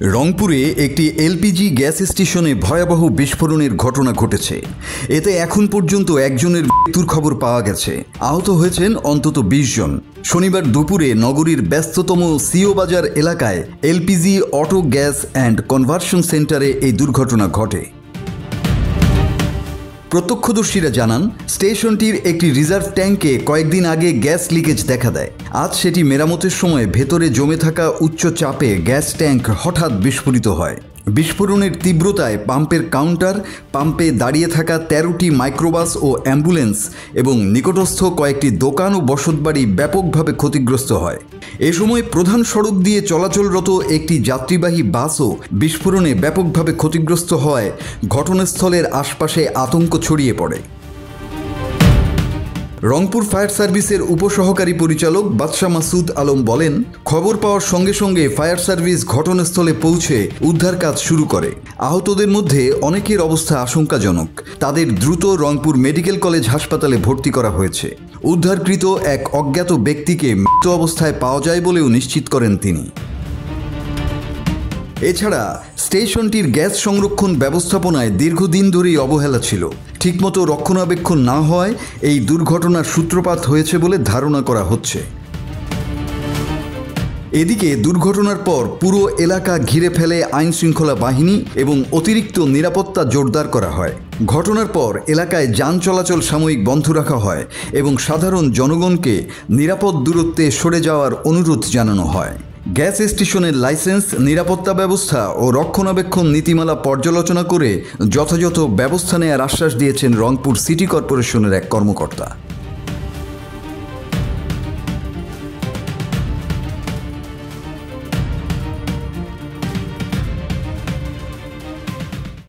রংপুরে একটি LPG gas স্টেশনে ভয়াবহ বিস্ফোরণের ঘটনা ঘটেছে। এতে এখন পর্যন্ত একজনের মৃত্যুর খবর পাওয়া গেছে। আহত হয়েছেন অন্তত ২০ জন। শনিবার দুপুরে নগরীর ব্যস্ততম সিও বাজার এলাকায় LPG auto gas and conversion সেন্টারে এই দুর্ঘটনা ঘটে। প্রত্যক্ষদর্শীরা জানান, স্টেশনটির একটি রিজার্ভ ট্যাঙ্কে কয়েকদিন আগে গ্যাস লিকেজ দেখা দেয়। আজ সেটি মেরামতের সময় ভেতরে জমে থাকা উচ্চ চাপে গ্যাস ট্যাঙ্ক হঠাৎ বিস্ফোরিত হয়। বিস্ফোরণের তীব্রতায় পাম্পের কাউন্টার, পাম্পে দাঁড়িয়ে থাকা ১৩টি মাইক্রোবাস ও অ্যাম্বুলেন্স এবং নিকটস্থ কয়েকটি দোকান ও বসতবাড়ি ব্যাপকভাবে ক্ষতিগ্রস্ত হয়। এ সময় প্রধান সড়ক দিয়ে চলাচলরত একটি যাত্রীবাহী বাসও বিস্ফোরণে ব্যাপকভাবে ক্ষতিগ্রস্ত হওয়ায় ঘটনাস্থলের আশপাশে আতঙ্ক ছড়িয়ে পড়ে। রংপুর ফায়ার সার্ভিসের উপসহকারী পরিচালক বাদশা মাসুদ আলম বলেন, খবর পাওয়ার সঙ্গে সঙ্গে ফায়ার সার্ভিস ঘটনাস্থলে পৌঁছে উদ্ধার কাজ শুরু করে। আহতদের মধ্যে অনেকের অবস্থা আশঙ্কাজনক। তাদের দ্রুত রংপুর মেডিকেল কলেজ হাসপাতালে ভর্তি করা হয়েছে। উদ্ধারকৃত এক অজ্ঞাত ব্যক্তিকে মৃত অবস্থায় পাওয়া যায় বলেও নিশ্চিত করেন তিনি। এছাড়া স্টেশনটির গ্যাস সংরক্ষণ ব্যবস্থাপনায় দীর্ঘদিন ধরেই অবহেলা ছিল। ঠিকমতো রক্ষণাবেক্ষণ না হওয়ায় এই দুর্ঘটনার সূত্রপাত হয়েছে বলে ধারণা করা হচ্ছে। এদিকে দুর্ঘটনার পর পুরো এলাকা ঘিরে ফেলে আইনশৃঙ্খলা বাহিনী এবং অতিরিক্ত নিরাপত্তা জোরদার করা হয়। ঘটনার পর এলাকায় যান চলাচল সাময়িক বন্ধ রাখা হয় এবং সাধারণ জনগণকে নিরাপদ দূরত্বে সরে যাওয়ার অনুরোধ জানানো হয়। গ্যাস স্টেশনের লাইসেন্স, নিরাপত্তা ব্যবস্থা ও রক্ষণাবেক্ষণ নীতিমালা পর্যালোচনা করে যথাযথ ব্যবস্থা নেওয়ার আশ্বাস দিয়েছেন রংপুর সিটি কর্পোরেশনের এক কর্মকর্তা।